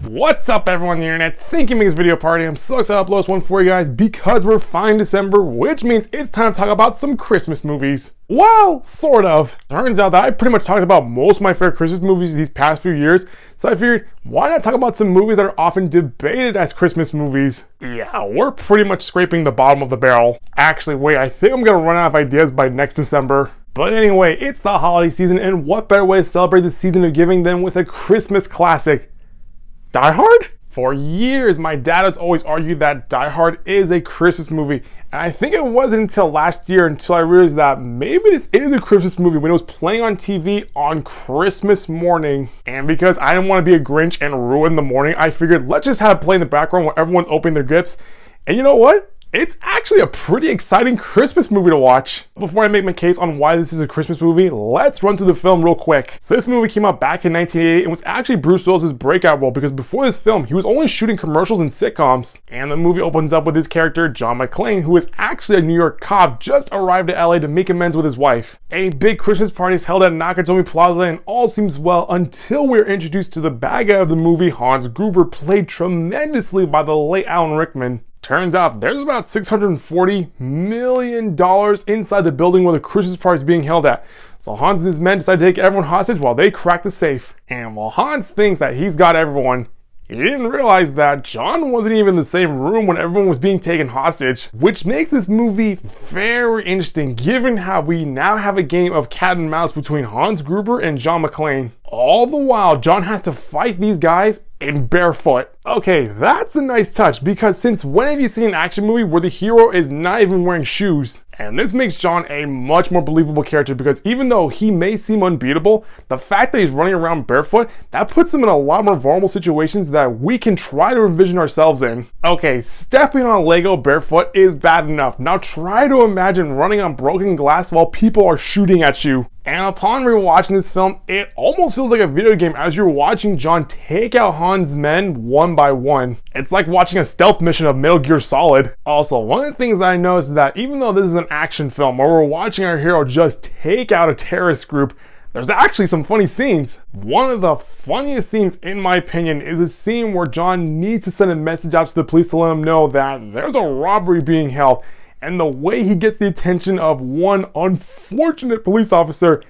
What's up everyone on the internet? Thank you for making this video party. I'm so excited to upload this one for you guys because we're finally December, which means it's time to talk about some Christmas movies. Well, sort of. Turns out that I pretty much talked about most of my favorite Christmas movies these past few years, so I figured, why not talk about some movies that are often debated as Christmas movies? Yeah, we're pretty much scraping the bottom of the barrel. Actually, wait, I think I'm gonna run out of ideas by next December. But anyway, it's the holiday season, and what better way to celebrate the season of giving than with a Christmas classic? Die Hard? For years, my dad has always argued that Die Hard is a Christmas movie, and I think it wasn't until last year until I realized that maybe this is a Christmas movie when it was playing on TV on Christmas morning. And because I didn't want to be a Grinch and ruin the morning, I figured let's just have it play in the background while everyone's opening their gifts. And you know what? It's actually a pretty exciting Christmas movie to watch. Before I make my case on why this is a Christmas movie, let's run through the film real quick. So this movie came out back in 1988 and was actually Bruce Willis' breakout role because before this film, he was only shooting commercials and sitcoms. And the movie opens up with his character, John McClane, who is actually a New York cop just arrived to LA to make amends with his wife. A big Christmas party is held at Nakatomi Plaza and all seems well until we're introduced to the bad guy of the movie, Hans Gruber, played tremendously by the late Alan Rickman. Turns out there's about $640 million inside the building where the Christmas party is being held at. So Hans and his men decide to take everyone hostage while they crack the safe. And while Hans thinks that he's got everyone, he didn't realize that John wasn't even in the same room when everyone was being taken hostage, which makes this movie very interesting given how we now have a game of cat and mouse between Hans Gruber and John McClane. All the while, John has to fight these guys in barefoot. Okay, that's a nice touch because since when have you seen an action movie where the hero is not even wearing shoes? And this makes John a much more believable character because even though he may seem unbeatable, the fact that he's running around barefoot, that puts him in a lot more vulnerable situations that we can try to envision ourselves in. Okay, stepping on Lego barefoot is bad enough. Now try to imagine running on broken glass while people are shooting at you. And upon rewatching this film, it almost feels like a video game as you're watching John take out Hans' men one by one. It's like watching a stealth mission of Metal Gear Solid. Also, one of the things that I noticed is that even though this is an action film where we're watching our hero just take out a terrorist group, there's actually some funny scenes. One of the funniest scenes, in my opinion, is a scene where John needs to send a message out to the police to let them know that there's a robbery being held. And the way he gets the attention of one unfortunate police officer,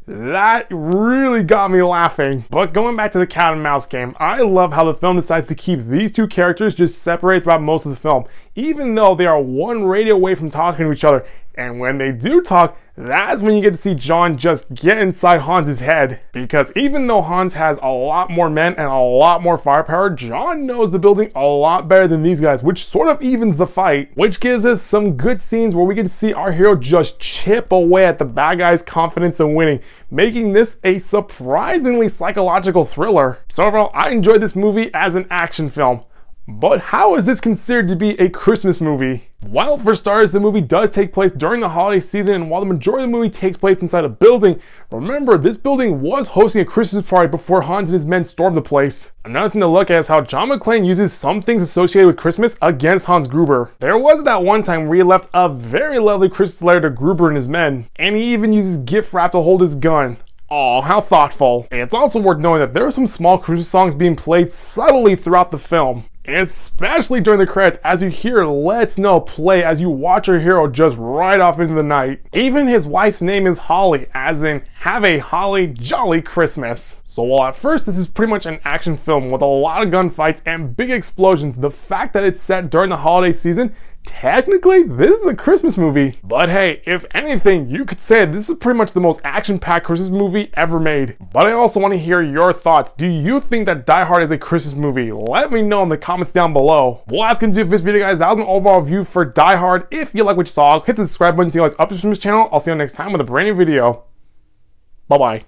that really got me laughing. But going back to the cat and mouse game, I love how the film decides to keep these two characters just separated throughout most of the film, even though they are one radio away from talking to each other. And when they do talk, that's when you get to see John just get inside Hans' head. Because even though Hans has a lot more men and a lot more firepower, John knows the building a lot better than these guys, which sort of evens the fight. Which gives us some good scenes where we get to see our hero just chip away at the bad guy's confidence in winning, making this a surprisingly psychological thriller. So overall, I enjoyed this movie as an action film. But how is this considered to be a Christmas movie? Well, for starters, the movie does take place during the holiday season, and while the majority of the movie takes place inside a building, remember this building was hosting a Christmas party before Hans and his men stormed the place. Another thing to look at is how John McClane uses some things associated with Christmas against Hans Gruber. There was that one time where he left a very lovely Christmas letter to Gruber and his men, and he even uses gift wrap to hold his gun. Aw, how thoughtful. It's also worth knowing that there are some small Christmas songs being played subtly throughout the film. Especially during the credits as you hear Let's Know play as you watch your hero just ride off into the night. Even his wife's name is Holly, as in have a holly jolly Christmas. So while at first this is pretty much an action film with a lot of gunfights and big explosions, the fact that it's set during the holiday season, technically this is a Christmas movie. But hey, if anything, you could say this is pretty much the most action-packed Christmas movie ever made. But I also want to hear your thoughts. Do you think that Die Hard is a Christmas movie? Let me know in the comments down below. Well, that's gonna do it for this video, guys. That was an overall review for Die Hard. If you like what you saw, hit the subscribe button to see what's up from this channel. I'll see you next time with a brand new video. Bye-bye.